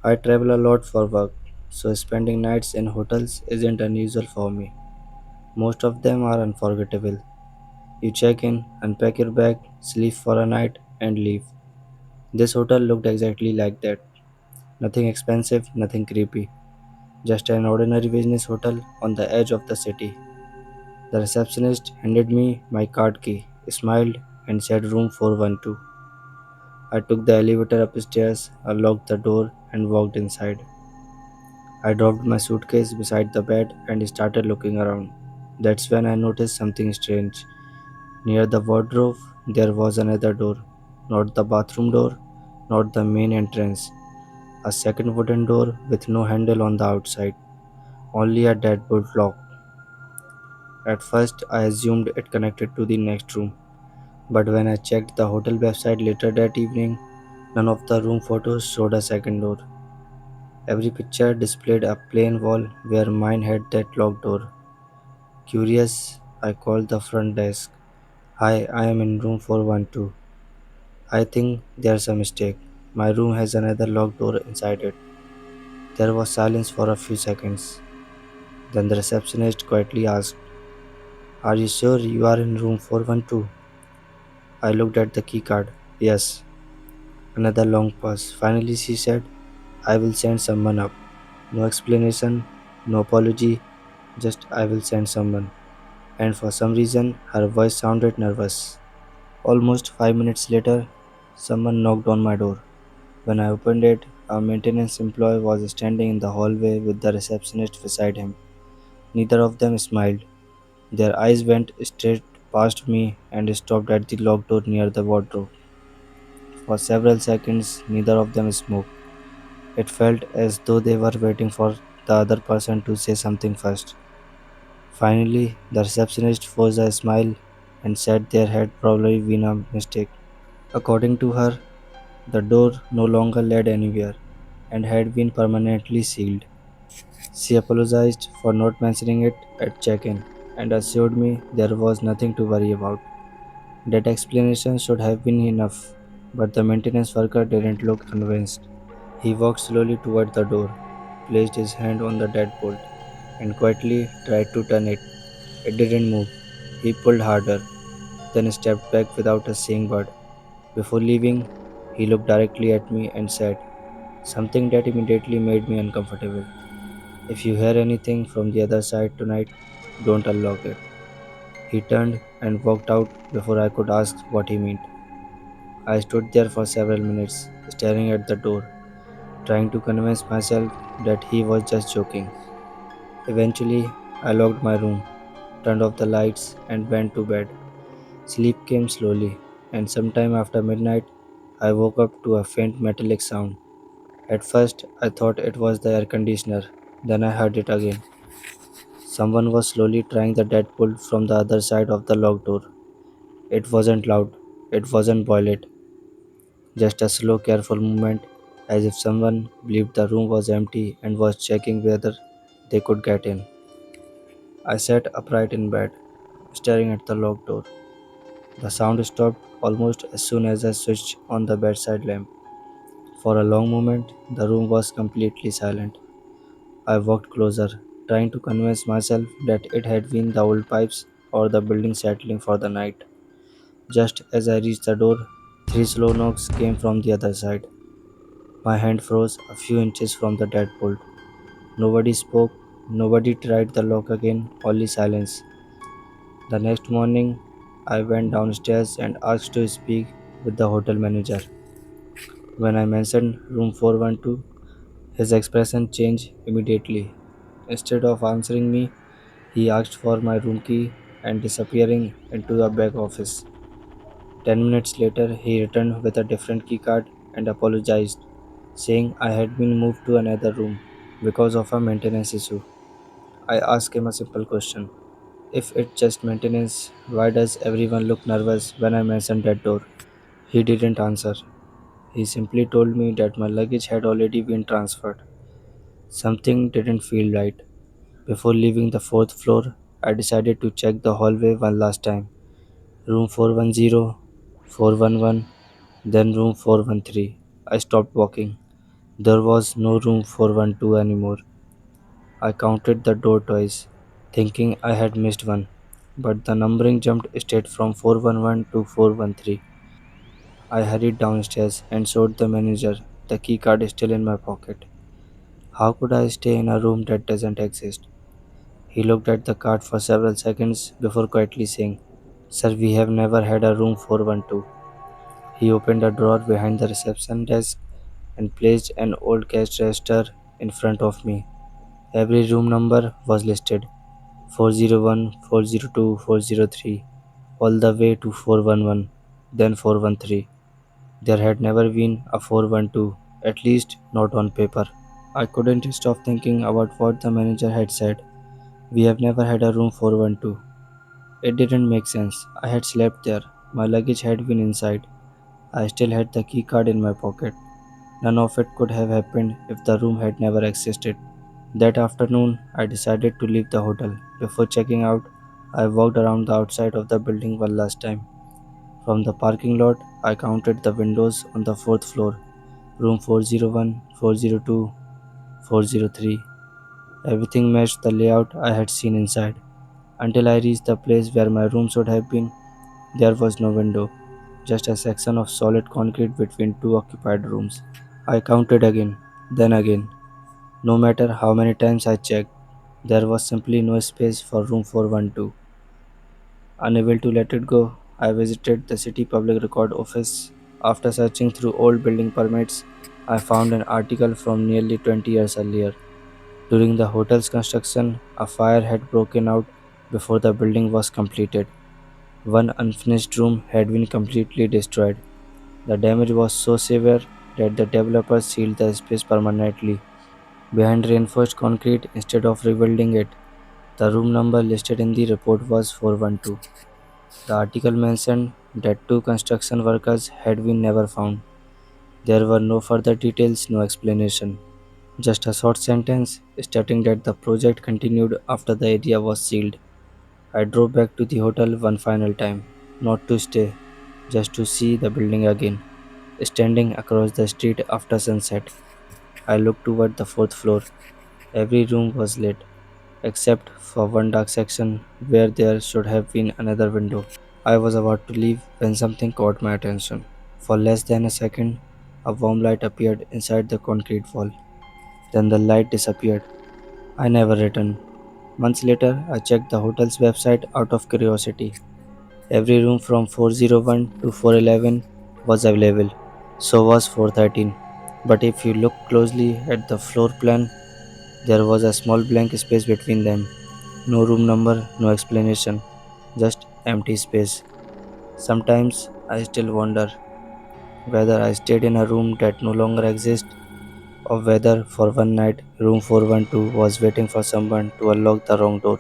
I travel a lot for work, so spending nights in hotels isn't unusual for me. Most of them are unforgettable. You check in, unpack your bag, sleep for a night, and leave. This hotel looked exactly like that. Nothing expensive, nothing creepy. Just an ordinary business hotel on the edge of the city. The receptionist handed me my card key, smiled, and said room 412. I took the elevator upstairs, unlocked the door, and walked inside. I dropped my suitcase beside the bed and started looking around. That's when I noticed something strange. Near the wardrobe, there was another door. Not the bathroom door, not the main entrance. A second wooden door with no handle on the outside, only a deadbolt lock. At first, I assumed it connected to the next room, but when I checked the hotel website later that evening, none of the room photos showed a second door. Every picture displayed a plain wall where mine had that locked door. Curious, I called the front desk. Hi, I am in room 412. I think there's a mistake. My room has another locked door inside it. There was silence for a few seconds. Then the receptionist quietly asked, are you sure you are in room 412? I looked at the keycard. Yes. Another long pause. Finally, she said, I will send someone up. No explanation, no apology, just I will send someone. And for some reason, her voice sounded nervous. Almost 5 minutes later, someone knocked on my door. When I opened it, a maintenance employee was standing in the hallway with the receptionist beside him. Neither of them smiled. Their eyes went straight past me and stopped at the locked door near the wardrobe. For several seconds, neither of them spoke. It felt as though they were waiting for the other person to say something first. Finally, the receptionist forced a smile and said there had probably been a mistake. According to her, the door no longer led anywhere and had been permanently sealed. She apologized for not mentioning it at check in and assured me there was nothing to worry about. That explanation should have been enough, but the maintenance worker didn't look convinced. He walked slowly toward the door, placed his hand on the deadbolt, and quietly tried to turn it. It didn't move. He pulled harder, then stepped back without a saying word. Before leaving, he looked directly at me and said something that immediately made me uncomfortable. If you hear anything from the other side tonight, don't unlock it. He turned and walked out before I could ask what he meant. I stood there for several minutes, staring at the door, trying to convince myself that he was just joking. Eventually, I locked my room, turned off the lights, and went to bed. Sleep came slowly, and sometime after midnight, I woke up to a faint metallic sound. At first, I thought it was the air conditioner. Then I heard it again. Someone was slowly trying the deadbolt from the other side of the locked door. It wasn't loud, it wasn't violent, just a slow, careful movement, as if someone believed the room was empty and was checking whether they could get in. I sat upright in bed, staring at the locked door. The sound stopped almost as soon as I switched on the bedside lamp. For a long moment, the room was completely silent. I walked closer, trying to convince myself that it had been the old pipes or the building settling for the night. Just as I reached the door, three slow knocks came from the other side. My hand froze a few inches from the deadbolt. Nobody spoke, nobody tried the lock again, only silence. The next morning, I went downstairs and asked to speak with the hotel manager. When I mentioned room 412, his expression changed immediately. Instead of answering me, he asked for my room key and disappearing into the back office. 10 minutes later, he returned with a different key card and apologized, saying I had been moved to another room because of a maintenance issue. I asked him a simple question. If it's just maintenance, why does everyone look nervous when I mention that door? He didn't answer. He simply told me that my luggage had already been transferred. Something didn't feel right. Before leaving the fourth floor, I decided to check the hallway one last time. Room 410, 411, then room 413. I stopped walking. There was no room 412 anymore. I counted the door twice, thinking I had missed one, but the numbering jumped straight from 411 to 413. I hurried downstairs and showed the manager the key card is still in my pocket. How could I stay in a room that doesn't exist? He looked at the card for several seconds before quietly saying, Sir, we have never had a room 412. He opened a drawer behind the reception desk and placed an old cash register in front of me. Every room number was listed 401, 402, 403, all the way to 411, then 413. There had never been a 412, at least not on paper. I couldn't stop thinking about what the manager had said. We have never had a room 412. It didn't make sense. I had slept there. My luggage had been inside. I still had the key card in my pocket. None of it could have happened if the room had never existed. That afternoon, I decided to leave the hotel. Before checking out, I walked around the outside of the building one last time. From the parking lot, I counted the windows on the fourth floor. Room 401, 402, 403. Everything matched the layout I had seen inside. Until I reached the place where my room should have been, there was no window, just a section of solid concrete between two occupied rooms. I counted again, then again. No matter how many times I checked, there was simply no space for room 412. Unable to let it go, I visited the city public record office. After searching through old building permits, I found an article from nearly 20 years earlier. During the hotel's construction, a fire had broken out before the building was completed. One unfinished room had been completely destroyed. The damage was so severe that the developers sealed the space permanently behind reinforced concrete instead of rebuilding it. The room number listed in the report was 412. The article mentioned that two construction workers had been never found. There were no further details, no explanation. Just a short sentence stating that the project continued after the area was sealed. I drove back to the hotel one final time, not to stay, just to see the building again. Standing across the street after sunset, I looked toward the fourth floor. Every room was lit, except for one dark section where there should have been another window. I was about to leave when something caught my attention. For less than a second, a warm light appeared inside the concrete wall. Then the light disappeared. I never returned. Months later, I checked the hotel's website out of curiosity. Every room from 401 to 411 was available. So was 413. But if you look closely at the floor plan, there was a small blank space between them. No room number, no explanation, just empty space. Sometimes I still wonder whether I stayed in a room that no longer exists or whether for one night room 412 was waiting for someone to unlock the wrong door.